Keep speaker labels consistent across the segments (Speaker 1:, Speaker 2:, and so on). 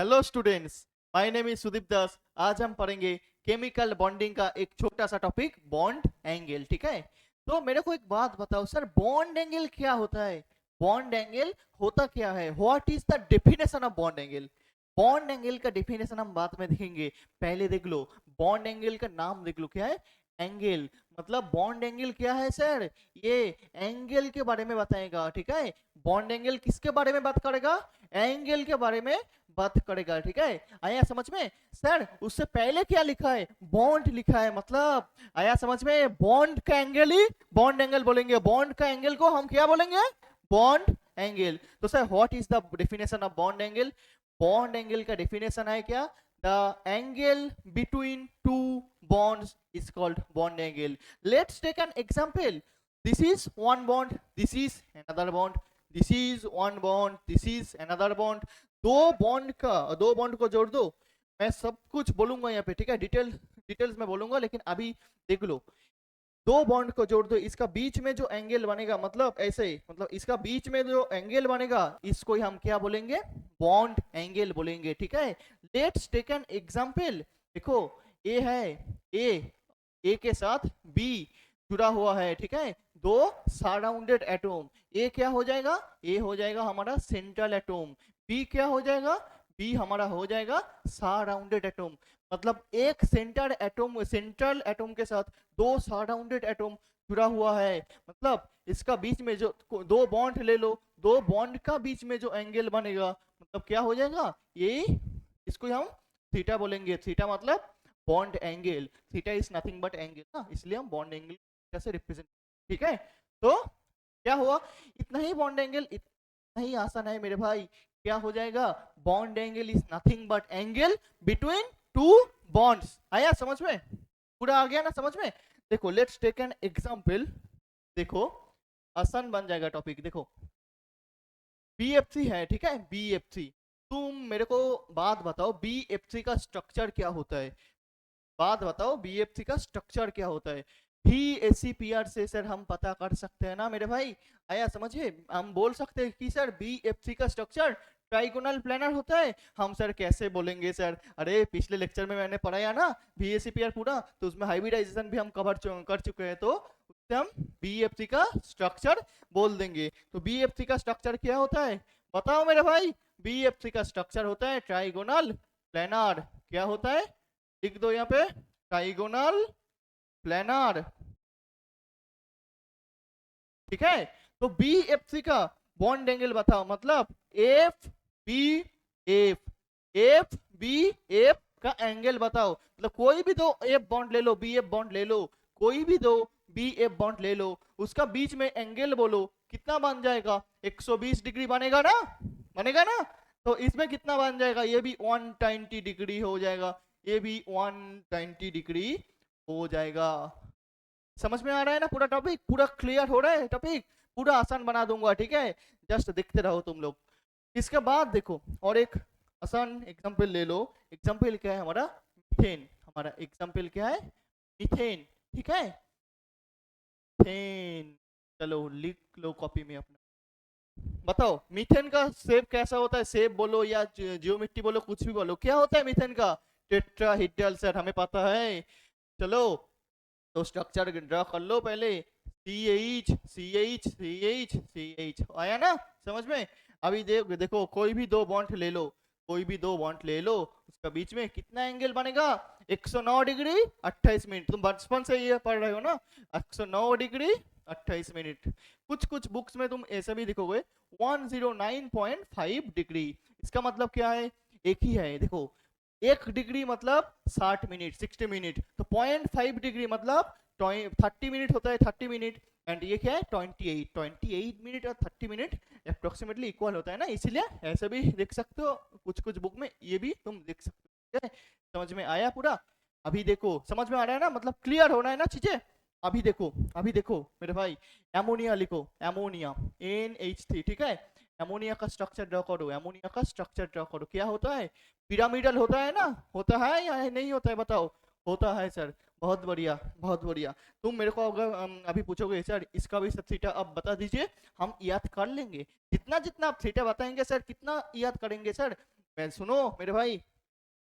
Speaker 1: Hello students, my name is Sudeep Das. आज हम पढ़ेंगे केमिकल बॉन्डिंग का एक छोटा सा टॉपिक, बॉन्ड एंगल। ठीक है, तो मेरे को एक बात बताओ सर, बॉन्ड एंगल क्या होता है? बॉन्ड एंगल होता क्या है? What is the definition of bond angle? Bond angle का डेफिनेशन हम बाद में देखेंगे, पहले देख लो बॉन्ड एंगल का नाम देख लो, क्या है? एंगल। मतलब बॉन्ड एंगल क्या है सर? ये एंगल के बारे में बताएगा। ठीक है, बॉन्ड एंगल किसके बारे में बात करेगा? एंगल के बारे में बात करेगा। ठीक है, आया समझ में? सर उससे पहले क्या लिखा है? बॉन्ड लिखा है। मतलब आया समझ में? बॉन्ड का एंगल ही बॉन्ड एंगल बोलेंगे, बॉन्ड का एंगल को हम क्या बोलेंगे? Bond angle. तो sir what is the definition of bond angle? Bond angle का डेफिनेशन है क्या? The angle between two bonds is called bond angle. Let's take an example. This is one bond, this is another bond, this is one bond, this is another bond. दो bond को जोड़ दो। मैं सब कुछ बोलूंगा यहाँ पे, ठीक है? डिटेल्स में बोलूंगा, लेकिन अभी देख लो। दो बॉन्ड को जोड़ दो, इसका बीच में जो एंगल बनेगा, मतलब ऐसे ही, मतलब इसका बीच में जो एंगल बनेगा, इसको हम क्या बोलेंगे? बॉन्ड एंगल बोलेंगे। ठीक है, लेट्स टेक एन एग्जांपल। देखो, ए है, ए के साथ बी जुड़ा हुआ है। ठीक है, दो सराउंडेड एटम। ए क्या हो जाएगा? ए हो जाएगा हमारा सेंट्रल एटम। बी क्या हो जाएगा? बी हमारा हो जाएगा सराउंडेड एटम। मतलब एक सेंट्रल एटम के साथ दो सराउंडेड एटम जुड़ा हुआ है। मतलब इसका बीच में जो दो बॉन्ड ले लो, दो बॉन्ड का बीच में जो एंगल बनेगा, मतलब क्या हो जाएगा? ये इसको हम थीटा बोलेंगे। थीटा मतलब bond angle. Theta is nothing but angle ना, इसलिए हम बॉन्ड एंगल कैसे रिप्रेजेंट। ठीक है, तो क्या हुआ? इतना ही बॉन्ड एंगल, इतना ही आसान है मेरे भाई। क्या हो जाएगा? Bond angle is nothing but angle between to bonds. आया समझ में? पूरा आ गया ना समझ में? देखो लेट्स टेक एन एग्जांपल। देखो आसान बन जाएगा टॉपिक। देखो बीएफसी है, ठीक है? बीएफसी, तुम मेरे को बात बताओ, बीएफसी का स्ट्रक्चर क्या होता है? बात बताओ, बीएफसी का स्ट्रक्चर क्या होता है? VACPR से सर हम पता कर सकते हैं ना मेरे भाई। आया समझे? हम बोल सकते हैं कि सर बीएफसी का स्ट्रक्चर ट्राइगोनल प्लानर होता है। हम सर कैसे बोलेंगे सर? अरे पिछले लेक्चर में मैंने पढ़ाया ना VACPR पूरा, तो उसमें हाइब्रिडाइजेशन भी हम कवर कर चुके हैं, तो उससे हम बीएफसी का स्ट्रक्चर बोल देंगे। तो बीएफसी का स्ट्रक्चर क्या होता है? बताओ मेरे भाई। बीएफसी का स्ट्रक्चर होता है ट्राइगोनल प्लानर। क्या होता है? लिख दो यहाँ पे, ट्राइगोनल प्लानर। ठीक है, तो बीएफसी का बॉन्ड एंगल बताओ। मतलब F B F B F का एंगल बताओ। मतलब कोई भी दो एफ बॉन्ड ले लो, बी एफ बॉन्ड ले लो, कोई भी दो बी एफ बॉन्ड ले लो, उसका बीच में एंगल बोलो, कितना बन जाएगा? 120 डिग्री बनेगा ना? बनेगा ना? तो इसमें कितना बन जाएगा? ये भी 120 डिग्री हो जाएगा, ये भी 120 डिग्री हो जाएगा। समझ में आ रहा है ना? पूरा टॉपिक पूरा क्लियर हो रहा है? टॉपिक पूरा आसान बना दूंगा, ठीक है? जस्ट देखते रहो तुम लोग। इसके बाद देखो और एक आसान एग्जांपल ले लो। एग्जांपल क्या है हमारा? मीथेन। हमारा एग्जांपल क्या है? मीथेन। ठीक है, मीथेन। चलो लिख लो कॉपी में अपना। बताओ मीथेन का शेप कैसा होता है? शेप बोलो या जियोमेट्री बोलो, कुछ भी बोलो, क्या होता है मीथेन का? टेट्राहेड्रल सर, हमें पता है। चलो तो स्ट्रक्चर ड्रा कर लो पहले। CH आया ना समझ में? अभी देखो कोई भी दो बॉन्ड ले लो, कोई भी दो बॉन्ड ले लो, उसका बीच में कितना एंगल बनेगा? 109 डिग्री 28 मिनट। तुम बचपन से ये पढ़ रहे हो ना, 109 डिग्री 28 मिनट। कुछ कुछ बुक्स में तुम ऐसे भी लिखोगे 109.5 डिग्री। इसका मतलब क्या है? एक ही है। देखो 1 डिग्री मतलब 60 मिनट, 60 मिनट, तो 0.5 डिग्री मतलब 30 मिनट होता है, 30 मिनट। एंड ये क्या है? 28 मिनट और 30 मिनट अप्रोक्सीमेटली इक्वल होता है ना, इसीलिए ऐसे भी देख सकते हो। कुछ कुछ बुक में ये भी तुम देख सकते हो। ठीक है, समझ में आया पूरा? अभी देखो समझ में आ रहा है ना? मतलब क्लियर होना है ना चीजें? अभी देखो मेरे भाई, एमोनिया लिखो, एमोनिया, NH3। ठीक है, एमोनिया का स्ट्रक्चर ड्रॉ करो, एमोनिया का स्ट्रक्चर ड्रॉ करो। क्या होता है? पिरामिडल होता है ना? होता है या नहीं होता है? बताओ। होता है सर, बहुत बढ़िया बहुत बढ़िया। तुम मेरे को अगर अभी पूछोगे सर इसका भी सब थीटा अब बता दीजिए, हम याद कर लेंगे। जितना जितना आप थीटा बताएंगे सर, कितना याद करेंगे सर? मैं सुनो मेरे भाई,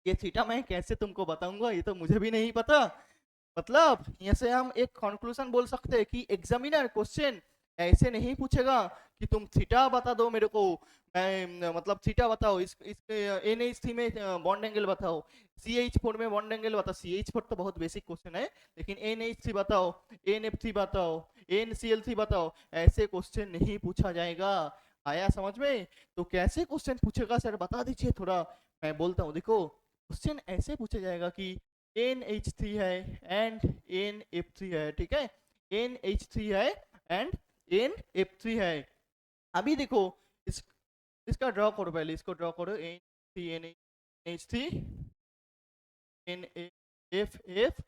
Speaker 1: ये थीटा मैं कैसे तुमको बताऊंगा, ये तो मुझे भी नहीं पता। मतलब यहाँ से हम एक कंक्लूजन बोल सकते हैं कि एग्जामिनर क्वेश्चन ऐसे नहीं पूछेगा कि तुम थीटा बता दो मेरे को, मैं मतलब थीटा बताओ, इस NH3 में बॉन्ड एंगल बताओ, CH4 में बॉन्ड एंगल बताओ। CH4 तो बहुत बेसिक क्वेश्चन है, लेकिन NH3 बताओ, NF3 बताओ, NCl3 बताओ, ऐसे क्वेश्चन नहीं पूछा जाएगा। आया समझ में? तो कैसे क्वेश्चन पूछेगा सर बता दीजिए थोड़ा। मैं बोलता हूँ, देखो क्वेश्चन ऐसे पूछा जाएगा कि NH3 है एंड NF3 है, ठीक है, NH3 है एंड NF3 है। अभी देखो इस इसका ड्रॉ करो, पहले इसको ड्रॉ करो, NH3 NF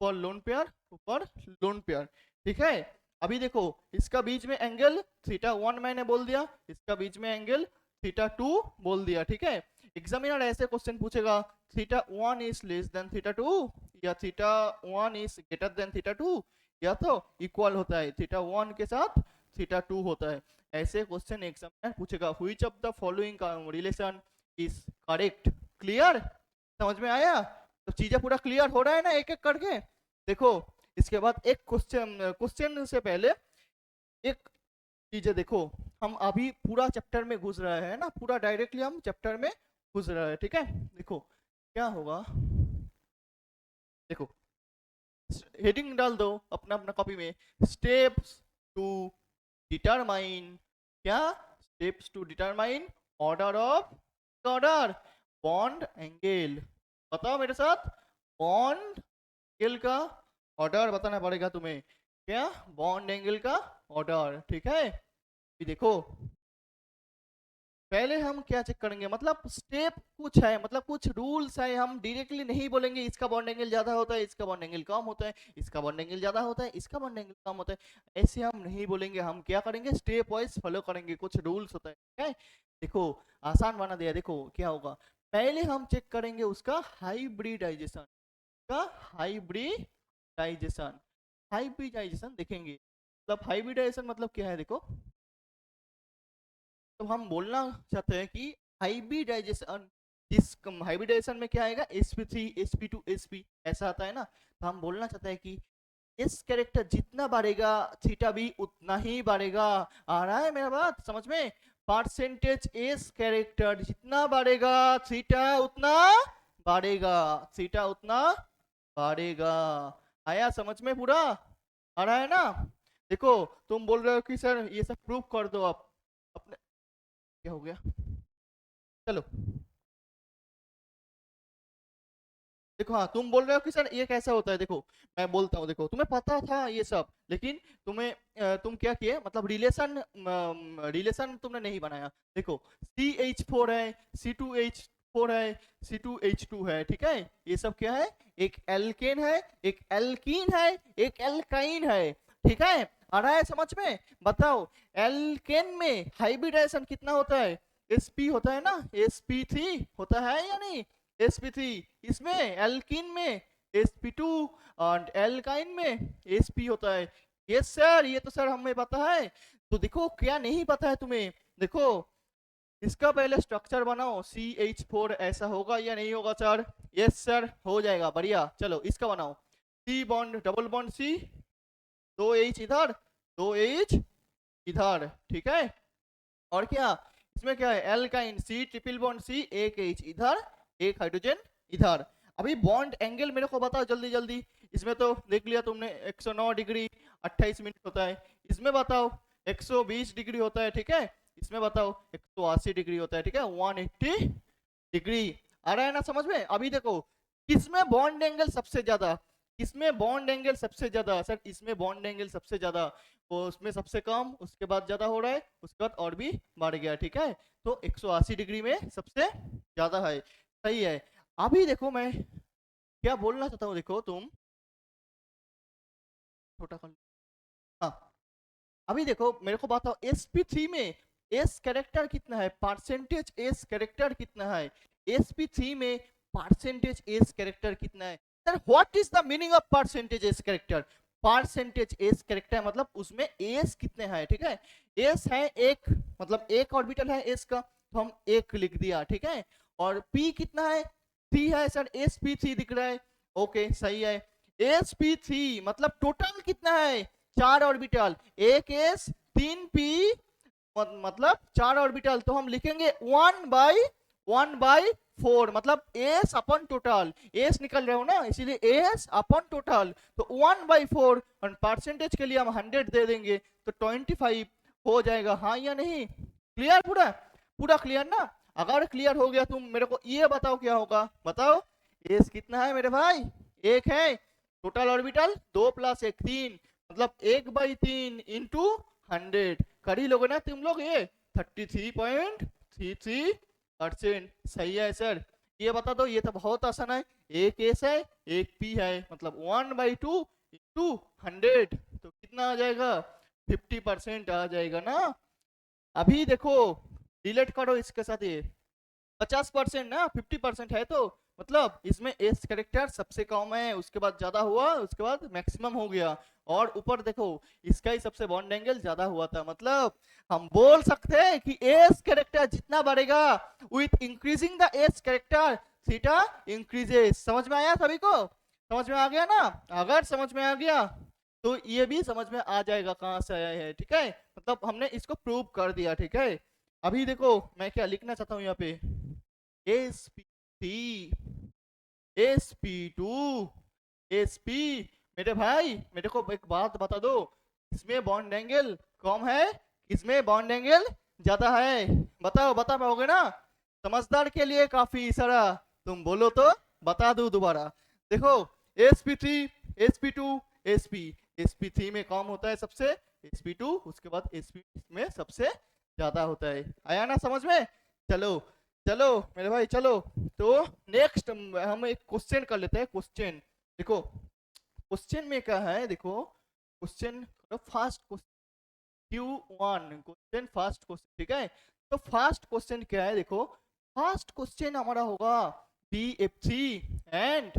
Speaker 1: ऊपर लोन पेयर, ऊपर लोन पेयर, ठीक है। अभी देखो इसका बीच में एंगल θ1 मैंने बोल दिया, इसका बीच में एंगल θ2 बोल दिया, ठीक है। एग्जामिनर ऐसे क्वेश्चन पूछेगा θ1 इज लेस देन θ2 या θ1 इज ग्रेटर देन θ2, या तो इक्वल होता है θ1 के साथ θ2 होता है। ऐसे क्वेश्चन एग्जामिनर पूछेगा। Which of the following relation is correct? Clear? समझ में आया? तो चीजें पूरा क्लियर हो रहा है ना एक एक करके? देखो इसके बाद एक क्वेश्चन से पहले एक चीजें देखो, हम अभी पूरा चैप्टर में घुस रहे हैं ना, पूरा डायरेक्टली हम चैप्टर में घुस रहे हैं, ठीक है। देखो क्या होगा, देखो हेडिंग डाल दो अपना अपना कॉपी में, स्टेप्स टू डिटरमाइन, क्या? Steps to determine order of, order bond angle. बताओ मेरे साथ, बॉन्ड एंगल का ऑर्डर बताना पड़ेगा तुम्हें। क्या? बॉन्ड एंगल का ऑर्डर, ठीक है। ये देखो पहले हम क्या चेक करेंगे, मतलब स्टेप कुछ है, मतलब कुछ रूल्स है, हम डायरेक्टली नहीं बोलेंगे इसका बॉन्ड एंगल ज्यादा होता है, इसका बॉन्ड एंगल कम होता है, इसका बॉन्ड एंगल ज्यादा होता है, इसका बॉन्ड एंगल कम होता है, ऐसे हम नहीं बोलेंगे। हम क्या करेंगे, स्टेप वाइज फॉलो करेंगे, कुछ रूल्स होता है, ठीक है। देखो आसान बना दिया, देखो क्या होगा, पहले हम चेक करेंगे उसका हाइब्रिडाइजेशन का, हाइब्रिडाइजेशन, हाइब्रिडाइजेशन देखेंगे। मतलब हाइब्रिडाइजेशन मतलब क्या है, देखो तो हम बोलना चाहते हैं कि हाइब्रिडाइजेशन, जिस हाइब्रिडाइजेशन में क्या आएगा, sp3 sp2 sp ऐसा आता है ना, तो हम बोलना चाहते हैं कि इस कैरेक्टर जितना बढ़ेगा थीटा भी उतना ही बढ़ेगा। आ रहा है मेरा बात समझ में? परसेंटेज एस कैरेक्टर जितना बढ़ेगा थीटा उतना बढ़ेगा, थीटा उतना बढ़ेगा। आया समझ में पूरा? आ रहा है ना? देखो तुम बोल रहे हो कि सर ये सब प्रूफ कर दो आप अपने, क्या हो गया, चलो देखो, हाँ तुम बोल रहे हो कि सर ये कैसा होता है, देखो मैं बोलता हूँ, देखो तुम्हें पता था ये सब, लेकिन तुम्हें तुम क्या किए, मतलब रिलेशन, रिलेशन तुमने नहीं बनाया। देखो CH4 है, C2H4 है, C2H2 है, ठीक है, ये सब क्या है, एक एल्केन है, एक एल्कीन है, एक एल्काइन है, ठीक है। आ रहा है समझ में? बताओ एल्केन में हाइब्रिडाइजेशन कितना होता है, sp होता है ना, sp3 होता है या नहीं, sp3, इसमें एल्कीन में sp2 और एल्काइन में sp होता है। यस सर, ये तो सर हमें पता है। तो देखो क्या नहीं पता है तुम्हें, देखो इसका पहले स्ट्रक्चर बनाओ, CH4 ऐसा होगा या नहीं होगा सर? यस सर हो जाएगा, बढ़िया। चलो इसका बनाओ, C bond double bond C, 2H इधर, 2H इधर, ठीक है। और क्या इसमें क्या है, alkyne C triple bond C, एक H इधर, एक हाइड्रोजन इधर। अभी बॉन्ड एंगल मेरे को बताओ जल्दी जल्दी, इसमें तो देख लिया तुमने 109 डिग्री 28 मिनट होता है, इसमें बताओ 120 डिग्री होता है, ठीक है, इसमें बताओ 180 डिग्री होता है, ठीक है, 180 डिग्री। आ रहा है ना समझ में? अभी देखो किसमें बॉन्ड एंगल सबसे ज्यादा, किसमें बॉन्ड एंगल सबसे ज्यादा, सर इसमें बॉन्ड एंगल सबसे ज्यादा, वो उसमें सबसे कम, उसके बाद ज्यादा हो रहा है, उसके बाद और भी बढ़ गया, ठीक है। तो 180 डिग्री में सबसे ज्यादा है, सही है। अभी देखो मैं क्या बोलना चाहता हूँ, देखो तुम छोटा कर, हाँ अभी देखो मेरे को बताओ sp3 में एस कैरेक्टर कितना है, परसेंटेज एस कैरेक्टर कितना है, sp3 में परसेंटेज एस कैरेक्टर कितना है। Sir what is the meaning of percentage S character? Percentage S character मतलब उसमें एस कितने हैं, ठीक है, एस है एक, मतलब एक ऑर्बिटल है एस का, तो हम एक लिख दिया, ठीक है। और p कितना है, 3 है सर, sp3 दिख रहा है। ओके सही है, sp3 मतलब टोटल कितना है, 4 ऑर्बिटल, एक s 3p, मतलब 4 ऑर्बिटल, तो हम लिखेंगे 1/4 मतलब एस अपन टोटल, एस निकल रहे हो ना इसीलिए एस अपन टोटल, तो 1/4 और परसेंटेज के लिए हम 100 दे देंगे तो 25 हो जाएगा। हाँ या नहीं, क्लियर, पूरा पूरा क्लियर ना? अगर क्लियर हो गया तुम मेरे को ये बताओ क्या होगा, बताओ। एस कितना है मेरे भाई, एक है, टोटल ऑर्बिटल 2 + 1 3, मतलब 1/3 इंटू 100 कर ही लोगे ना तुम लोग, ये 33.33%। सही है सर, ये बता दो, ये तो बहुत आसान है, एक एस है एक पी है, मतलब 1/2 इंटू 100 तो कितना आ जाएगा, 50% आ जाएगा ना। अभी देखो डिलीट करो इसके साथ, ये 50% ना 50% है, तो मतलब इसमें एस कैरेक्टर सबसे कम है, उसके बाद ज्यादा हुआ, उसके बाद मैक्सिमम हो गया, और ऊपर देखो इसका ही सबसे बॉन्ड एंगल ज्यादा हुआ था, मतलब हम बोल सकते हैं कि एस कैरेक्टर जितना बढ़ेगा with increasing the S character theta increases. समझ में आया सभी को, समझ में आ गया ना? अगर समझ में आ गया तो ये भी समझ में आ जाएगा कहाँ से आया है, ठीक है, मतलब हमने इसको प्रूव कर दिया, ठीक है। अभी देखो मैं क्या लिखना चाहता हूँ यहाँ पे, sp3 sp2 sp, मेरे भाई मेरे को एक बात बता दो, इसमें बॉन्ड एंगल कम है, इसमें बॉन्ड एंगल ज्यादा है, बताओ, बता पाओगे ना? समझदार के लिए काफी इशारा, तुम बोलो तो बता दो दोबारा। देखो sp3 sp2 sp, sp3 में कम होता है सबसे, sp2 उसके बाद sp में सबसे ज्यादा होता है। आया ना समझ में? चलो चलो मेरे भाई चलो, तो नेक्स्ट हम एक क्वेश्चन कर लेते हैं। क्वेश्चन देखो, क्वेश्चन में क्या है, देखो question first question Q1 question, first question, ठीक है। तो फर्स्ट क्वेश्चन क्या है, देखो फर्स्ट क्वेश्चन हमारा होगा BF3 and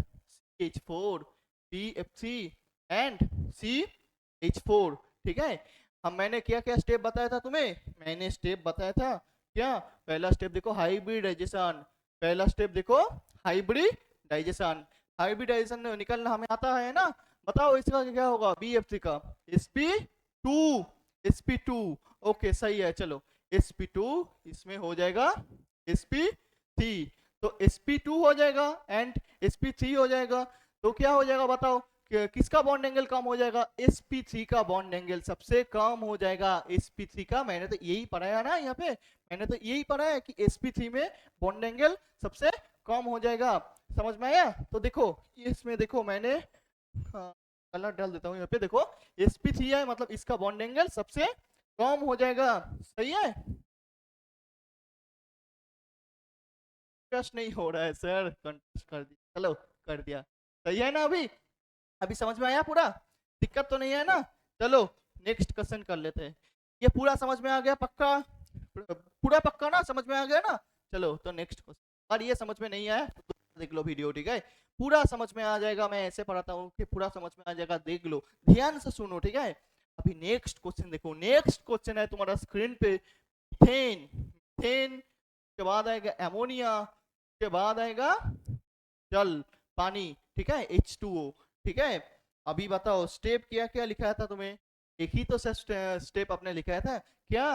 Speaker 1: CH4, BF3 and CH4, ठीक है। हम मैंने क्या क्या स्टेप बताया था तुम्हें, मैंने स्टेप बताया था क्या, पहला स्टेप देखो हाइब्रिडाइजेशन, पहला स्टेप देखो हाइब्रिडाइजेशन, हाइब्रिडाइजेशन निकलना हमें आता है ना, बताओ इसका क्या होगा, BF3 का sp2, sp2, ओके सही है, चलो sp2 इसमें हो जाएगा sp3, तो sp2 हो जाएगा एंड sp3 हो जाएगा, तो क्या हो जाएगा बताओ, किसका बॉन्ड एंगल कम हो जाएगा, sp3 का बॉन्ड एंगल सबसे कम हो जाएगा, sp3 का, मैंने तो यही पढ़ाया ना यहाँ पे, मैंने तो यही पढ़ा है कि sp3 में बॉन्ड एंगल सबसे कम हो जाएगा। समझ में आया? तो देखो इसमें देखो मैंने कलर डाल देता हूँ यहाँ पे, देखो sp3 है मतलब इसका बॉन्ड एंगल सबसे कम हो जाएगा, सही है। कष्ट नहीं हो रहा है सर, कंटेस्ट कर दिया, चलो कर दिया, सही है ना? अभी अभी समझ में आया पूरा, दिक्कत तो नहीं है ना? चलो नेक्स्ट क्वेश्चन कर लेते हैं। ये पूरा समझ में आ गया पक्का, पूरा पक्का ना, समझ में आ गया ना? चलो तो नेक्स्ट क्वेश्चन, और ये समझ में नहीं आया तो देख लो वीडियो, ठीक है, पूरा समझ में आ जाएगा, मैं ऐसे पढ़ाता हूँ कि पूरा समझ में आ जाएगा, देख लो ध्यान से सुनो, ठीक है। अभी नेक्स्ट क्वेश्चन देखो, नेक्स्ट क्वेश्चन है तुम्हारा स्क्रीन पे, मीथेन, मीथेन के बाद आएगा एमोनिया, के बाद आएगा जल, पानी, ठीक है, H2O, ठीक है। अभी बताओ स्टेप क्या क्या लिखाया था तुम्हें, एक ही तो स्टेप आपने लिखाया था क्या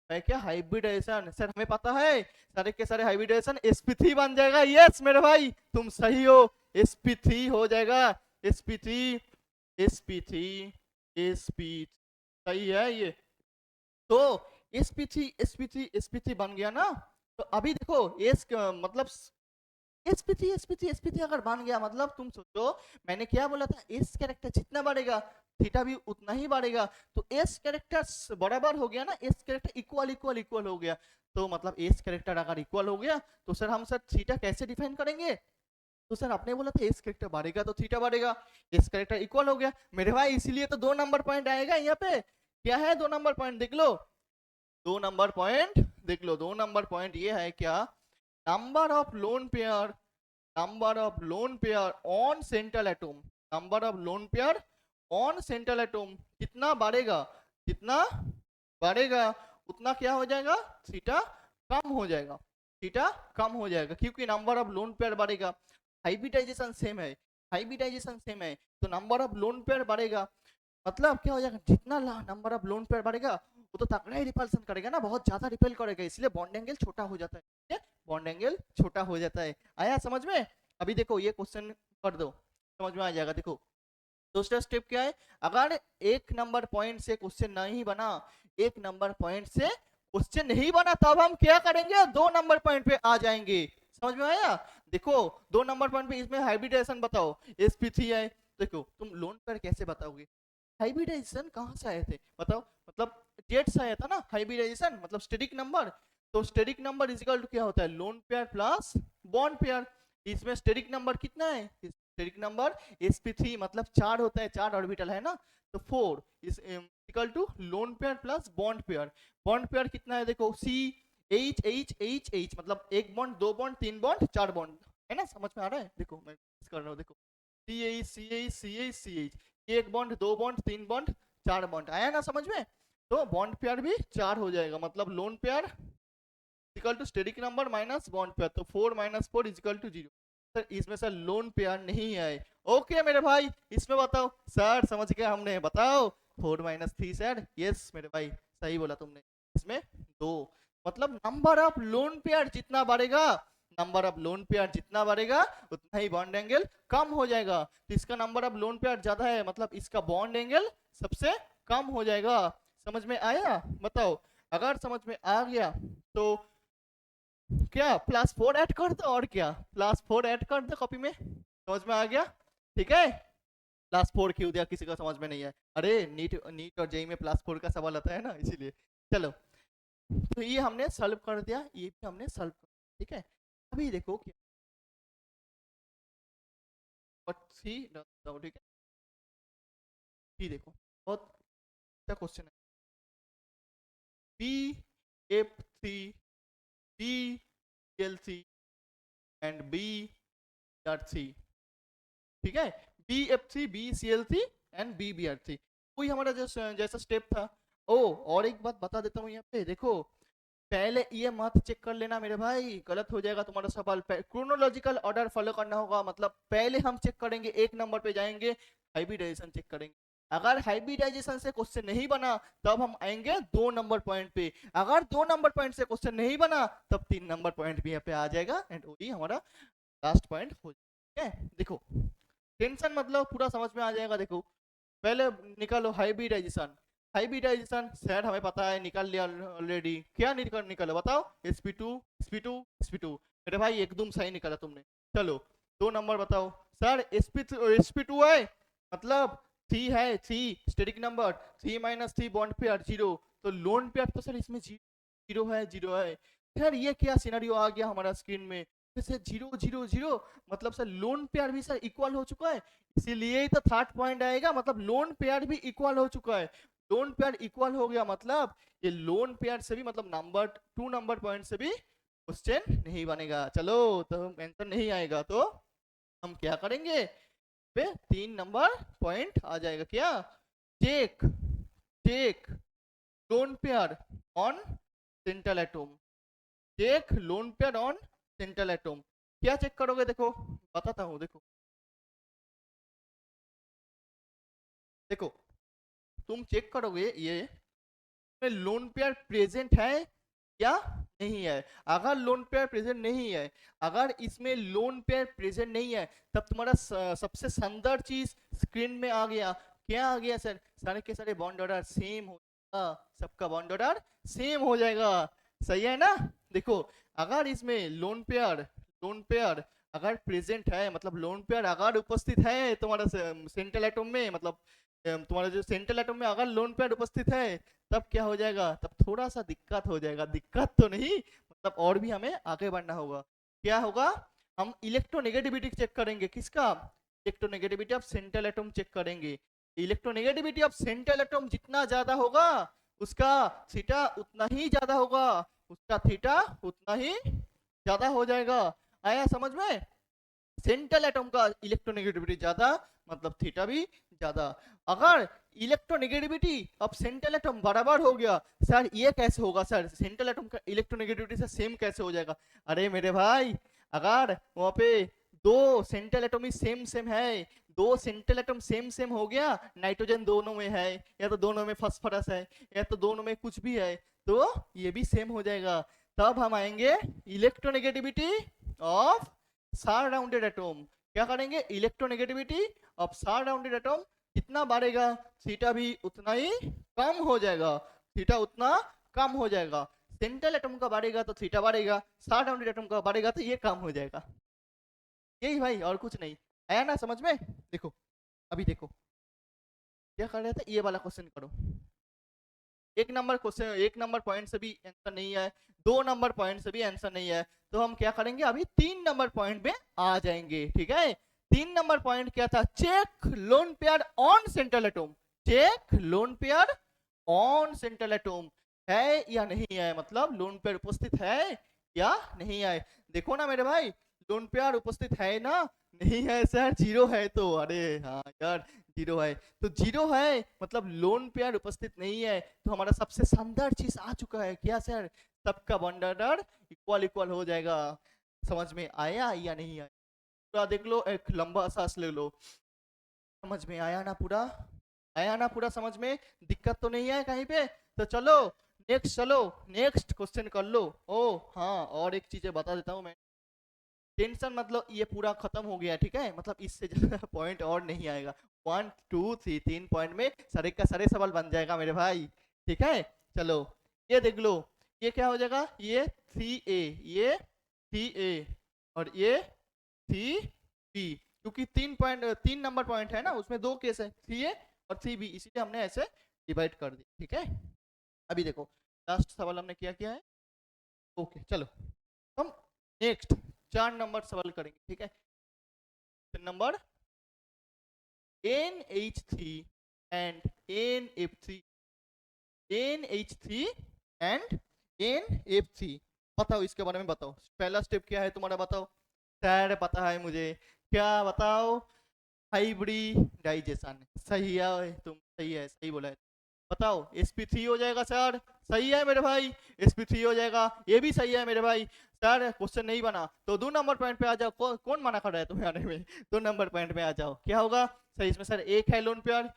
Speaker 1: है, क्या हाइब्रिडाइजेशन, सर हमें पता है सारे के सारे हाइब्रिडाइजेशन sp3 बन जाएगा, यस मेरे भाई तुम सही हो, sp3 हो जाएगा, sp3 sp3 sp, सही है ये, तो sp3 बन गया ना। तो अभी देखो एस मतलब sp3 अगर बन गया मतलब तुम सोचो मैंने क्या बोला था, एस कैरेक्टर जितना बढ़ेगा थीटा भी उतना ही बढ़ेगा, तो एस कैरेक्टर बराबर हो गया ना, S character equal equal equal हो गया, तो मतलब एस कैरेक्टर अगर इक्वल हो गया तो सर हम सर थीटा कैसे डिफाइन करेंगे, तो सर आपने बोला था एस कैरेक्टर बढ़ेगा तो थीटा बढ़ेगा, एस कैरेक्टर इक्वल हो गया मेरे भाई, इसीलिए तो 2 नंबर पॉइंट आएगा यहाँ पे, क्या है 2 नंबर पॉइंट देख लो, 2 नंबर पॉइंट देख लो, 2 नंबर पॉइंट ये है क्या, number of lone pair, number of loan pair on central atom, number of loan pair on central atom कितना बढ़ेगा, जितना बढ़ेगा उतना क्या हो जाएगा, थीटा कम हो जाएगा, थीटा कम हो जाएगा, क्योंकि नंबर ऑफ लोन पेयर बढ़ेगा, हाइब्रिडाइजेशन सेम है, हाइब्रिडाइजेशन सेम है, तो नंबर ऑफ लोन पेयर बढ़ेगा, मतलब क्या हो जाएगा, जितना नंबर ऑफ लोन पेयर बढ़ेगा वो तो तगड़ा ही रिपल्सन करेगा ना, बहुत ज्यादा रिपेल करेगा, इसलिए बॉन्ड एंगल छोटा हो जाता है, बॉन्ड एंगल छोटा हो जाता है। आया समझ में? अभी देखो ये क्वेश्चन कर दो, समझ में आ जाएगा। देखो दूसरा स्टेप क्या है, अगर एक नंबर पॉइंट से क्वेश्चन नहीं बना, एक नंबर पॉइंट से क्वेश्चन नहीं बना, तब हम क्या करेंगे, दो नंबर पॉइंट पे आ जाएंगे। समझ में आया? देखो दो नंबर पॉइंट पे इसमें हाइब्रिडाइजेशन बताओ, sp3 है, देखो तुम लोन पर कैसे बताओगे, हाइब्रिडाइजेशन कहाँ से आए थे बताओ, मतलब जेड से आया था ना हाइब्रिडाइजेशन, मतलब स्टेरिक नंबर, तो स्टेरिक नंबर इजिकल टू क्या होता है, loan pair plus bond pair, इसमें स्टेरिक नंबर कितना है, स्टेरिक नंबर sp3 मतलब 4 होता है, 4 ऑर्बिटल है ना, तो 4 is equal to lone pair plus bond pair, bond pair कितना है देखो, C H H H H, मतलब एक बॉन्ड, दो बॉन्ड, तीन बॉन्ड, चार बॉन्ड, है ना, समझ में आ रहा है? देखो मैं कर रहा हूँ, देखो C H C H C H C H, एक बॉन्ड, दो बॉन्ड, तीन बॉन्ड, चार बॉन्ड, आया ना समझ में? तो बॉन्ड पेयर भी चार हो जाएगा, मतलब lone pair equal to steric number minus bond pair, तो 4 माइनस 4 इक्वल टू 0। सर इसमें सर लोन पेयर नहीं है, ओके मेरे भाई, इसमें बताओ सर, समझ गया हमने, बताओ 4 माइनस 3 सर, यस मेरे भाई सही बोला तुमने, इसमें दो, मतलब नंबर ऑफ लोन पेयर जितना बढ़ेगा, नंबर ऑफ लोन पेयर जितना बढ़ेगा उतना ही बॉन्ड एंगल कम हो जाएगा, तो इसका नंबर ऑफ लोन पेयर ज्यादा है, मतलब इसका बॉन्ड एंगल सबसे कम हो जाएगा। समझ में आया? बताओ, अगर समझ में आ गया तो क्या +4 ऐड कर दो, और क्या +4 ऐड कर दो कॉपी में, समझ में आ गया? ठीक है, +4 क्यों दिया, किसी को समझ में नहीं है, अरे नीट नीट और जेई में +4 का सवाल आता है ना, इसीलिए। चलो तो ये हमने सॉल्व कर दिया, ये भी हमने सॉल्व कर दिया, ठीक है। अभी देखो क्या सी, ठीक है, ये देखो बहुत अच्छा क्वेश्चन है, B F C B L C and B R C, ठीक है, B F C B C L C and B B R C, कोई हमारा जैसा स्टेप था। ओ और एक बात बता देता हूँ यहाँ पे, देखो पहले ये मत चेक कर लेना मेरे भाई, गलत हो जाएगा तुम्हारा सवाल, क्रोनोलॉजिकल ऑर्डर फॉलो करना होगा, मतलब पहले हम चेक करेंगे, एक नंबर पे जाएंगे, हाइब्रिडाइजेशन चेक करेंगे, अगर हाइब्रिडाइजेशन से क्वेश्चन नहीं बना तब हम आएंगे दो नंबर पॉइंट पे, अगर दो नंबर पॉइंट से क्वेश्चन नहीं बना तब तीन नंबर पॉइंट भी यहाँ पे आ जाएगा, एंड वही हमारा लास्ट पॉइंट हो जाएगा। ठीक है, देखो टेंशन मतलब पूरा समझ में आ जाएगा। देखो पहले निकालो हाइब्रिडाइजेशन, हाइब्रिडाइजेशन सर हमें पता है, निकाल लिया ऑलरेडी, क्या निकालो बताओ, sp2 sp2 sp2, मेरे भाई एकदम सही निकाला तुमने। चलो दो नंबर बताओ सर, sp2 है, मतलब 3 है, 3 steric number, 3 minus 3 bond pair 0, तो लोन पेयर तो सर इसमें 0 है, 0 है। सर ये क्या सिनेरियो आ गया हमारा स्क्रीन में, फिर 0 0 0, मतलब सर लोन पेयर भी सर इक्वल हो चुका है, इसीलिए ही तो थर्ड पॉइंट आएगा, मतलब लोन पेयर भी इक्वल हो चुका है, लोन पेयर इक्वल हो गया, मतलब ये लोन पेयर से भी, मतलब नंबर 2 नंबर पॉइंट से भी क्वेश्चन नहीं बनेगा। चलो तो आंसर नहीं आएगा तो हम क्या करेंगे, पे 3 नंबर पॉइंट आ जाएगा, क्या check, check lone pair on central atom, check lone pair on central atom, क्या चेक करोगे, देखो बताता हूँ, देखो देखो तुम चेक करोगे ये लोन पेयर प्रेजेंट है या नहीं है, अगर लोन पेयर प्रेजेंट नहीं है, अगर इसमें लोन पेयर प्रेजेंट नहीं है, तब तुम्हारा सबसे सुंदर चीज स्क्रीन में आ गया, क्या आ गया सर, सारे के सारे बॉन्ड ऑर्डर सेम हो जाएगा, सबका बॉन्ड ऑर्डर सेम हो जाएगा, सही है ना? देखो अगर इसमें लोन पेयर अगर प्रेजेंट है, मतलब लोन पेयर अगर उपस्थित है तुम्हारा सेंट्रल एटम में, मतलब तुम्हारा जो सेंट्रल एटम में अगर लोन पेयर उपस्थित है, तब क्या हो जाएगा, तब थोड़ा सा दिक्कत हो जाएगा, दिक्कत तो नहीं, मतलब और भी हमें आगे बढ़ना होगा। क्या होगा, हम इलेक्ट्रोनेगेटिविटी चेक करेंगे, किसका, electronegativity of central atom check करेंगे, इलेक्ट्रोनेगेटिविटी ऑफ सेंट्रल एटम जितना ज्यादा होगा उसका थीटा उतना ही ज्यादा होगा, उसका थीटा उतना ही ज्यादा हो जाएगा। आया समझ में? सेंट्रल एटम का इलेक्ट्रोनेगेटिविटी ज्यादा, मतलब थीटा भी ज्यादा। अगर इलेक्ट्रोनेगेटिविटी अब सेंट्रल एटम बराबर हो गया, सर ये कैसे होगा सर, सेंट्रल एटम का इलेक्ट्रोनेगेटिविटी से सेम कैसे हो जाएगा? अरे मेरे भाई, अगर वहां पे दो सेंट्रल एटम ही सेम सेम है, दो सेंट्रल एटम सेम सेम हो गया, नाइट्रोजन दोनों में है, या तो दोनों में फास्फोरस है, या तो दोनों में कुछ भी है, तो ये भी सेम हो जाएगा। तब हम आएंगे इलेक्ट्रोनेगेटिविटी ऑफ सराउंडेड एटम। क्या करेंगे? इलेक्ट्रोनेगेटिविटी ऑफ सराउंडेड एटम कितना बढ़ेगा, थीटा भी उतना ही कम हो जाएगा, थीटा उतना कम हो जाएगा। सेंट्रल एटम का बढ़ेगा तो थीटा बढ़ेगा, सराउंडेड एटम का बढ़ेगा तो ये कम हो जाएगा। यही भाई, और कुछ नहीं। आया ना समझ में? देखो अभी देखो क्या कर रहे थे, ये वाला क्वेश्चन करो। एक नंबर क्वेश्चन, एक नंबर पॉइंट से भी आंसर नहीं है, दो नंबर पॉइंट से भी आंसर नहीं है, तो हम क्या करेंगे, अभी तीन नंबर पॉइंट में आ जाएंगे। ठीक है, तीन नंबर पॉइंट क्या था? Check lone pair on central atom. Check lone pair on central atom है या नहीं है, मतलब लोन पेयर उपस्थित है या नहीं है। देखो ना मेरे भाई, लोन पेयर उपस्थित है ना? नहीं है सर, जीरो है तो, अरे हाँ यार जीरो है, तो जीरो है मतलब लोन पेयर उपस्थित नहीं है, तो हमारा सबसे शानदार चीज आ चुका है। क्या सर? सबका बॉन्ड ऑर्डर इक्वल इक्वल हो जाएगा। समझ में आया या नहीं आया? पूरा देख लो, एक लंबा सांस ले लो। समझ में आया ना पूरा? आया ना पूरा समझ में? दिक्कत तो नहीं है कहीं पे? तो चलो नेक्स्ट, चलो नेक्स्ट क्वेश्चन कर लो। ओ हाँ, और एक चीज बता देता हूँ मैं, टेंशन मतलब ये पूरा खत्म हो गया, ठीक है, मतलब इससे ज्यादा पॉइंट और नहीं आएगा। 1 2 3, 3 पॉइंट में सारे का सारे सवाल बन जाएगा मेरे भाई। ठीक है, चलो ये देख लो, ये क्या हो जाएगा, ये 3a, ये 3a, और ये 3b, क्योंकि तीन पॉइंट, तीन नंबर पॉइंट है ना, उसमें दो केस है, 3a और 3b, इसीलिए हमने ऐसे डिवाइड कर दिया। ठीक है, अभी देखो लास्ट सवाल हमने क्या किया है। ओके चलो, हम नेक्स्ट 4 नंबर सवाल करेंगे। ठीक है, number NH3 and NF3, NH3 and NF3, बताओ इसके बारे में बताओ, पहला स्टेप क्या है तुम्हारा, बताओ। सर पता है मुझे, क्या बताओ? हाइब्रिडाइजेशन। सही है तुम, सही है, सही बोला है। बताओ sp3 हो जाएगा सर, सही है मेरे भाई, sp3 हो जाएगा, ये भी सही है मेरे भाई। सर क्वेश्चन नहीं बना तो 2 नंबर पॉइंट पे आ जाओ, कौन मना कर रहा है तुम्हें आने में? 2 नंबर पॉइंट पे आ जाओ, क्या होगा सर? इसमें सर एक है लोन पेयर,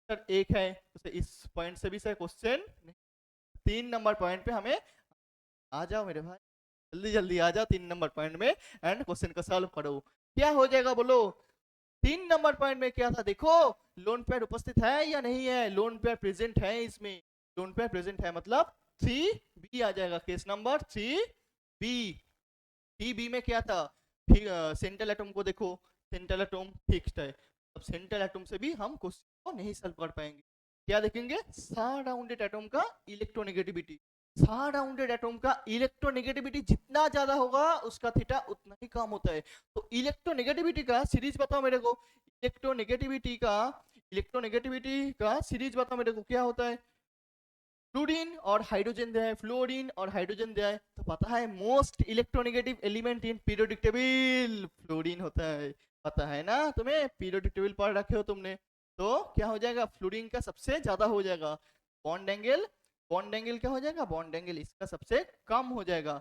Speaker 1: सर एक है, तो सर इस पॉइंट से भी सर क्वेश्चन, 3 नंबर पॉइंट पे हमें आ जाओ मेरे भाई, जल्दी जल्दी आ जाओ 3 नंबर पॉइंट में एंड क्वेश्चन को सॉल्व करो। क्या हो जाएगा बोलो? 3 नंबर पॉइंट में क्या था देखो, लोन पेयर उपस्थित है या नहीं है, लोन पेयर प्रेजेंट है इसमें, लोन पेयर प्रेजेंट है, मतलब 3b आ जाएगा, केस नंबर 3b। 3b में क्या था, सेंट्रल एटम को देखो, सेंट्रल एटम फिक्स्ड है, अब सेंट्रल एटम से भी हम क्वेश्चन को नहीं सॉल्व कर पाएंगे। क्या देखेंगे? सराउंडेड एटम का इलेक्ट्रोनेगेटिविटी, सराउंडेड एटम का इलेक्ट्रोनेगेटिविटी जितना ज्यादा होगा उसका थीटा उतना ही कम होता है। तो इलेक्ट्रोनेगेटिविटी का सीरीज बताओ मेरे को, इलेक्ट्रोनेगेटिविटी का, इलेक्ट्रोनेगेटिविटी का सीरीज बताओ मेरे को, क्या होता है? फ्लोरीन और हाइड्रोजन दिया है, फ्लोरीन और हाइड्रोजन दिया है, तो पता है most electronegative element in periodic table fluorine होता है, पता है ना तुम्हें, पीरियोडिक टेबल पढ़ रखे हो तुमने। तो क्या हो जाएगा, फ्लोरीन का सबसे ज्यादा हो जाएगा, बॉन्ड एंगल, बॉन्ड एंगल क्या हो जाएगा, बॉन्ड एंगल इसका सबसे कम हो जाएगा,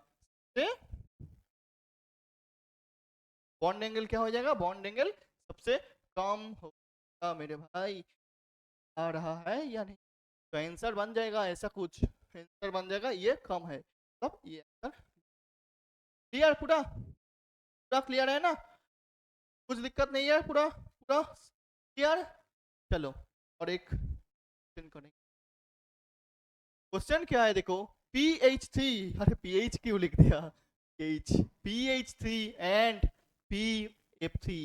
Speaker 1: बॉन्ड एंगल क्या हो जाएगा, बॉन्ड एंगल सबसे कम होगा मेरे भाई। आ रहा है या नहीं? तो आंसर बन जाएगा ऐसा कुछ, आंसर बन जाएगा ये कम है, तब ये आंसर। क्लियर पूरा? पूरा क्लियर है ना? कुछ दिक्कत नहीं है? पूरा पूरा क्लियर? चलो और एक क्वेश्चन करेंगे। क्वेश्चन क्या है देखो, PH3, अरे PH क्यों लिख दिया, H, PH3 and PF3,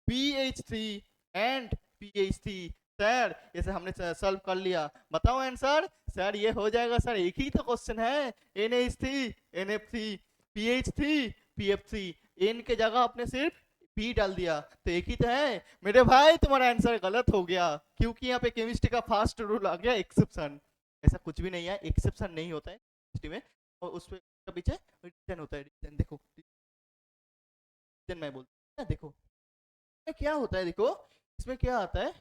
Speaker 1: PH3 and PH3, sir इसे हमने सॉल्व कर लिया, बताओ आंसर। सर ये हो जाएगा सर, एक ही तो क्वेश्चन है, NH3 NF3 PH3 PF3, N के जगह आपने सिर्फ P डाल दिया, तो एक ही तो है मेरे भाई। तुम्हारा आंसर गलत हो गया, क्योंकि यहाँ पे केमिस्ट्री का फर्स्ट रूल आ गया एक्सेप्शन, ऐसा कुछ भी नहीं है, एक्सेप्शन नहीं होता है केमिस्ट्री में, और उस पे पीछे रीजन होता है, रीजन देखो, रीजन मैं बोलता देखो इसमें क्या होता है, देखो इसमें क्या आता है,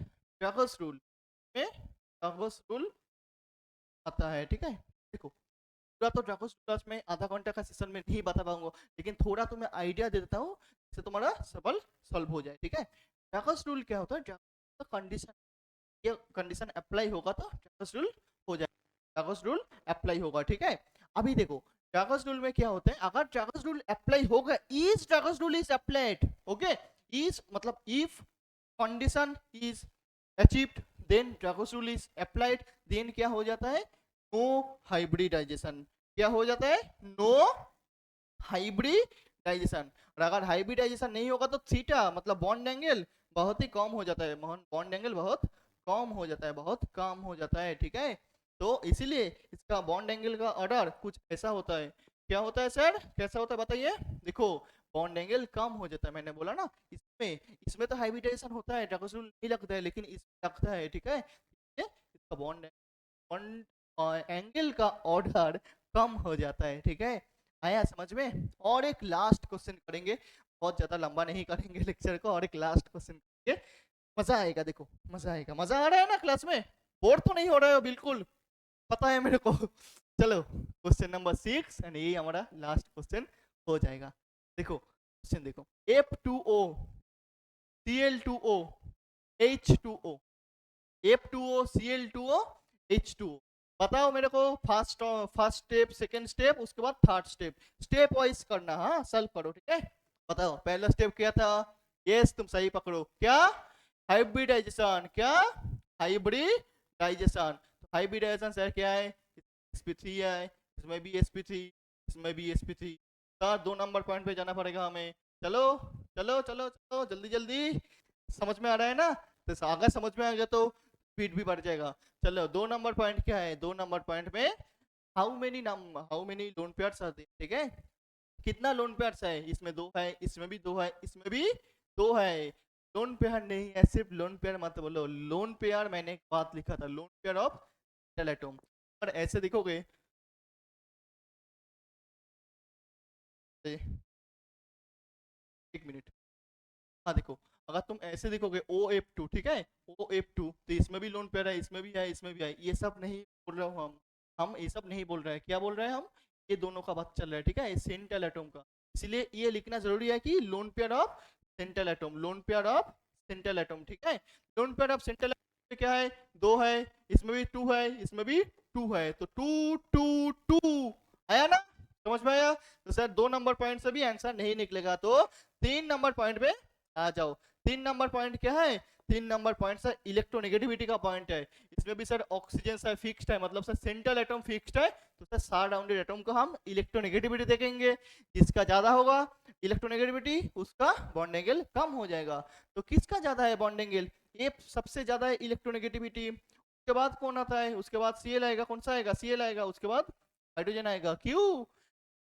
Speaker 1: ड्रागस रूल में ड्रागस रूल आता है, ठीक है। देखो पूरा तो ड्रागस क्लास में आधा घंटा का सेशन में नहीं बता पाऊंगा, लेकिन थोड़ा तो मैं आइडिया दे देता हूँ जिससे तुम्हारा सवाल सॉल्व हो जाए, ठीक है। ड्रागस रूल क्या होता है, कंडीशन, ये कंडीशन अप्लाई होगा तो ड्रागस रूल हो जाएगा, ड्रागस रूल अप्लाई होगा, ठीक है। अभी देखो ड्रागस रूल में क्या होता है, अगर ड्रागस रूल अप्लाई होगा, is Drago's rule is applied, okay, is मतलब if condition is achieved then Drago's rule is applied, then क्या हो जाता है, नो हाइब्रिडाइजेशन, क्या हो जाता है, नो हाइब्रिडाइजेशन। और अगर हाइब्रिडाइजेशन नहीं होगा तो थीटा मतलब बॉन्ड एंगल बहुत ही कम हो जाता है, बॉन्ड एंगल बहुत कम हो जाता है, बहुत कम हो जाता है, ठीक है। तो इसीलिए इसका बॉन्ड एंगल का ऑर्डर कुछ ऐसा होता है, क्या होता है सर, कैसा होता है बताइए। देखो बॉन्ड एंगल कम हो जाता है, मैंने बोला ना, इसमें इसमें तो हाइब्रिडाइजेशन होता है, ड्रागस रूल नहीं लगता है, लेकिन इसमें लगता है, ठीक है। इसका बॉन्ड बॉन्ड एंगल का ऑर्डर कम हो जाता है, ठीक है। आया समझ में। और एक लास्ट क्वेश्चन करेंगे, बहुत ज्यादा लंबा नहीं करेंगे लेक्चर को, और एक लास्ट क्वेश्चन करेंगे, मजा आएगा, देखो मजा आएगा, मजा आ रहा है ना क्लास में, बोर तो नहीं हो रहे हो बिल्कुल, पता है मेरे को। चलो क्वेश्चन नंबर 6 एंड ये हमारा लास्ट क्वेश्चन हो जाएगा। देखो क्वेश्चन देखो, F2O Cl2O H2O, F2O Cl2O H2O, बताओ मेरे को first first step, second step, उसके बाद थर्ड स्टेप, स्टेप वाइज करना, हाँ सॉल्व करो, ठीक है। बताओ पहला स्टेप क्या था, यस तुम सही पकड़ो, क्या, हाइब्रिडाइजेशन, क्या, हाइब्रिडाइजेशन। तो हाइब्रिडाइजेशन सर क्या है, sp3 है, इसमें भी sp3, इसमें भी sp3, सर 2 नंबर पॉइंट पे जाना पड़ेगा हमें, चलो चलो चलो चलो जल्दी जल्दी, समझ में आ रहा है ना, तो अगर समझ में आ गया तो स्पीड भी बढ़ जाएगा। चलो 2 नंबर पॉइंट क्या है, 2 नंबर पॉइंट में हाउ मेनी लोन पेयर्स आते हैं, ठीक है, कितना लोन पेयर्स है, इसमें 2 है, इसमें भी 2 है, इसमें भी 2 है। लोन पेयर नहीं है, सिर्फ लोन पेयर मत बोलो, लोन पेयर मैंने एक बात लिखा था, लोन पेयर ऑफ एटम, पर ऐसे देखोगे, एक मिनट, हाँ देखो, अगर तुम ऐसे देखोगे OF2, ठीक है, OF2, तो इसमें भी लोन पेयर है, इसमें भी है, इसमें भी है, ये सब नहीं बोल रहा हूँ हम ये सब नहीं बोल रहे हैं, क्या बोल रहे हैं हम, ये दोनों का बात चल रहा है, ठीक है, सेंट्रल एटम का, इसलिए ये लिखना जरूरी है कि lone pair of central atom, lone pair of central atom, ठीक है। Lone pair of central atom क्या है, 2 है, इसमें भी 2 है, इसमें भी 2 है, तो 2 2 2 आया ना, समझ में आया। तो सर 2 नंबर पॉइंट से भी आंसर नहीं निकलेगा, तो 3 नंबर पॉइंट पे आ जाओ। 3 नंबर पॉइंट क्या है, 3 नंबर पॉइंट सर इलेक्ट्रोनेगेटिविटी का पॉइंट है, इसमें भी सर ऑक्सीजन सर फिक्स्ड है, मतलब सर सेंट्रल एटम फिक्स्ड है, तो सर सराउंडेड एटम को हम इलेक्ट्रोनेगेटिविटी देखेंगे, जिसका ज्यादा होगा इलेक्ट्रोनेगेटिविटी उसका बॉन्ड एंगल कम हो जाएगा। तो किसका ज्यादा है बॉन्ड एंगल, ये सबसे ज्यादा है इलेक्ट्रोनेगेटिविटी, उसके बाद कौन आता है, उसके बाद Cl आएगा, कौन सा आएगा, Cl आएगा, उसके बाद हाइड्रोजन आएगा, क्यों,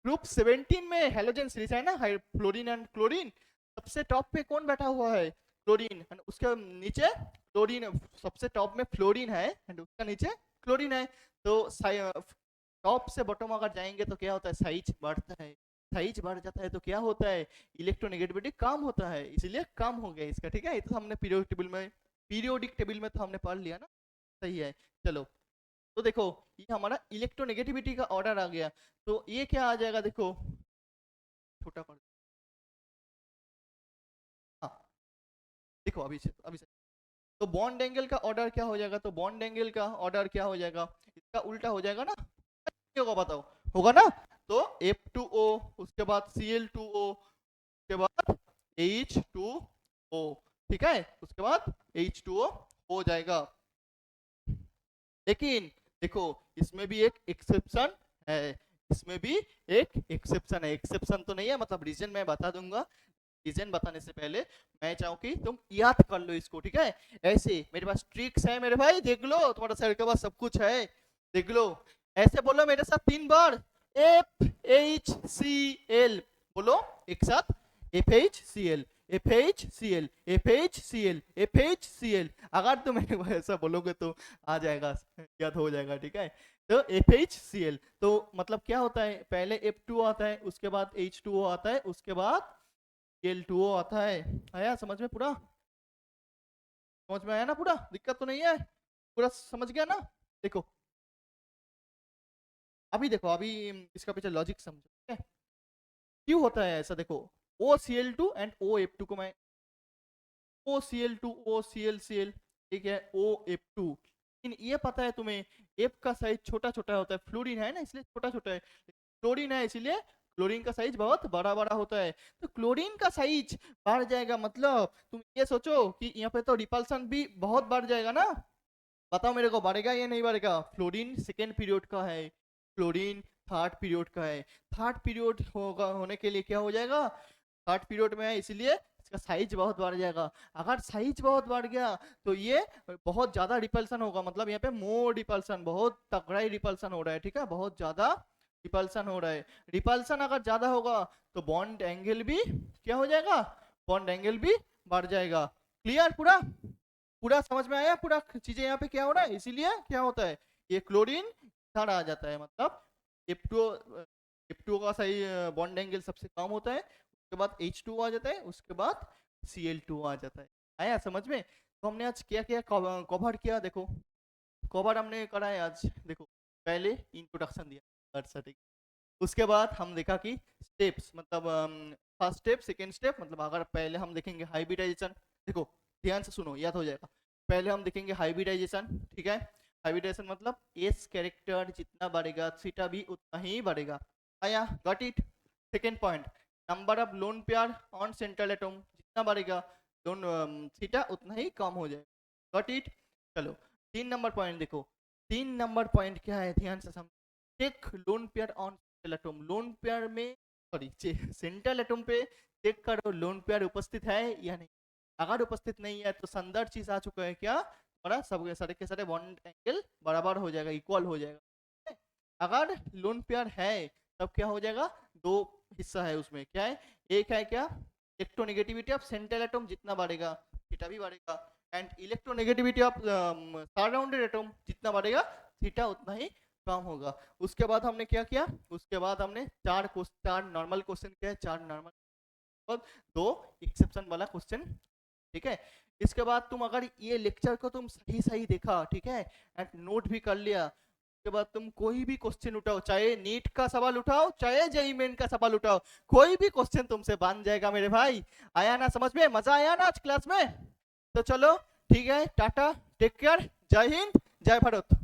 Speaker 1: ग्रुप 17 में हेलोजन सीरीज है ना, फ्लोरीन एंड क्लोरीन, सबसे टॉप पे कौन बैठा हुआ है, क्लोरीन, एंड उसके नीचे क्लोरीन, सबसे टॉप में फ्लोरीन है एंड उसका नीचे क्लोरीन है, तो टॉप से बॉटम अगर जाएंगे तो क्या होता है, साइज बढ़ता है, साइज बढ़ जाता है तो क्या होता है, इलेक्ट्रोनेगेटिविटी कम होता है, इसीलिए कम हो गया इसका, ठीक है, ये तो हमने पीरियोडिक टेबल में तो हमने पढ़ लिया ना, सही है। चलो तो देखो ये हमारा इलेक्ट्रोनेगेटिविटी का ऑर्डर आ गया, तो ये क्या आ जाएगा, देखो छोटा कर, हाँ देखो अभी से तो बॉन्ड एंगल का ऑर्डर क्या हो जाएगा, तो बॉन्ड एंगल का ऑर्डर क्या हो जाएगा, इसका उल्टा हो जाएगा ना, क्या होगा बताओ, होगा ना, तो F2O, उसके बाद Cl2O, उसके बाद H2O, ठीक है, उसके बाद H2O हो जाएगा। लेकिन देखो इसमें भी एक एक्सेप्शन है, इसमें भी एक एक्सेप्शन है, एक्सेप्शन तो नहीं है, मतलब रीजन मैं बता दूंगा, रीजन बताने से पहले मैं चाहूँ कि तुम याद कर लो इसको, ठीक है, ऐसे मेरे पास ट्रिक्स है मेरे भाई, देख लो तुम्हारा सर के पास सब कुछ है, देख लो, ऐसे बोलो मेरे साथ 3 बार, FHCl, बोलो एक साथ, FHCl FHCl FHCl FHCl, अगर तुम ऐसा बोलोगे तो आ जाएगा, याद हो जाएगा, ठीक है। तो FHCl तो मतलब क्या होता है, पहले F2 आता है, उसके बाद H2O आता है, उसके बाद Cl2O आता है। आया समझ में पूरा? समझ में आया ना पूरा? दिक्कत तो नहीं है? पूरा समझ गया ना? देखो अभी देखो, अभी इसका पीछे लॉजिक समझो, ठीक है? क्यों होता है ऐसा? देखो OCl2 एंड OF2 को मैं OCl2 OClCl, ठीक है, OF2, लेकिन ये पता है तुम्हें F का साइज छोटा छोटा होता है, फ्लोरीन है ना इसलिए छोटा छोटा है, क्लोरीन है इसीलिए क्लोरीन का साइज बहुत बड़ा बड़ा होता है। तो क्लोरीन का साइज बढ़ जाएगा, मतलब तुम ये सोचो कि यहाँ पे तो रिपल्सन भी बहुत बढ़ जाएगा ना। बताओ मेरे को, बढ़ेगा या नहीं बढ़ेगा? फ्लोरीन सेकेंड पीरियड का है, क्लोरीन थर्ड पीरियड का है। थर्ड पीरियड होगा, होने के लिए क्या हो जाएगा? थर्ड पीरियड में है इसलिए इसका साइज बहुत बढ़ जाएगा। अगर साइज बहुत बढ़ गया तो ये बहुत ज्यादा रिपल्सन होगा, मतलब यहाँ पे मोर रिपल्सन, बहुत तगड़ा ही रिपल्सन हो रहा है, ठीक है, बहुत ज्यादा रिपल्सन हो रहा है। रिपल्सन अगर ज्यादा होगा तो बॉन्ड एंगल भी क्या हो जाएगा? बॉन्ड एंगल भी बढ़ जाएगा। क्लियर? पूरा पूरा समझ में आया? पूरा चीजें यहाँ पे क्या हो रहा है, इसीलिए क्या होता है, ये क्लोरीन इधर आ जाता है, मतलब F2 का सही बॉन्ड एंगल सबसे कम होता है, उसके बाद H2 आ जाता है, उसके बाद Cl2 आ जाता है। आया समझ में? तो हमने आज क्या क्या कवर किया, देखो कवर हमने करा है आज। देखो पहले इंट्रोडक्शन दिया ठीक, उसके बाद हम देखा कि स्टेप्स, मतलब फर्स्ट स्टेप सेकेंड स्टेप, मतलब अगर पहले हम देखेंगे हाइब्रिडाइजेशन, देखो ध्यान से सुनो याद हो जाएगा। पहले हम देखेंगे हाइब्रिडाइजेशन, ठीक है, हाइब्रिडाइजेशन मतलब एस कैरेक्टर जितना बढ़ेगा थीटा भी उतना ही बढ़ेगा। आया? Got it? Second point, number of loan pair on central atom जितना बढ़ेगा लोन थीटा उतना ही कम हो जाएगा। Got it? चलो 3 नंबर पॉइंट देखो, 3 नंबर पॉइंट क्या है, ध्यान से समझ। Take lone pair on central atom, lone pair में सॉरी सेंट्रल एटम पे चेक करो लोन पेयर उपस्थित है या नहीं। अगर उपस्थित नहीं है तो संदर्भ चीज आ चुका है क्या, हमारा सब सारे के सारे बॉन्ड एंगल बराबर हो जाएगा, इक्वल हो जाएगा। अगर लोन पेयर है तब क्या हो जाएगा, दो हिस्सा है उसमें, क्या है, एक है क्या, इलेक्ट्रोनेगेटिविटी ऑफ सेंट्रल एटम जितना बढ़ेगा थीटा भी बढ़ेगा, and electronegativity of surrounded atom जितना बढ़ेगा थीटा उतना ही कम होगा। उसके बाद हमने क्या किया, उसके बाद हमने चार नॉर्मल क्वेश्चन किया, 4 नॉर्मल और 2 एक्सेप्शन वाला क्वेश्चन, ठीक है। इसके बाद तुम अगर ये लेक्चर को तुम सही सही देखा, ठीक है, एंड नोट भी कर लिया, उसके बाद तुम कोई भी क्वेश्चन उठाओ, चाहे नीट का सवाल उठाओ चाहे जेईई मेन का सवाल उठाओ, कोई भी क्वेश्चन तुमसे बन जाएगा मेरे भाई। आया ना समझ में? मजा आया ना आज क्लास में? तो चलो ठीक है, टाटा, टेक केयर, जय हिंद, जय भारत।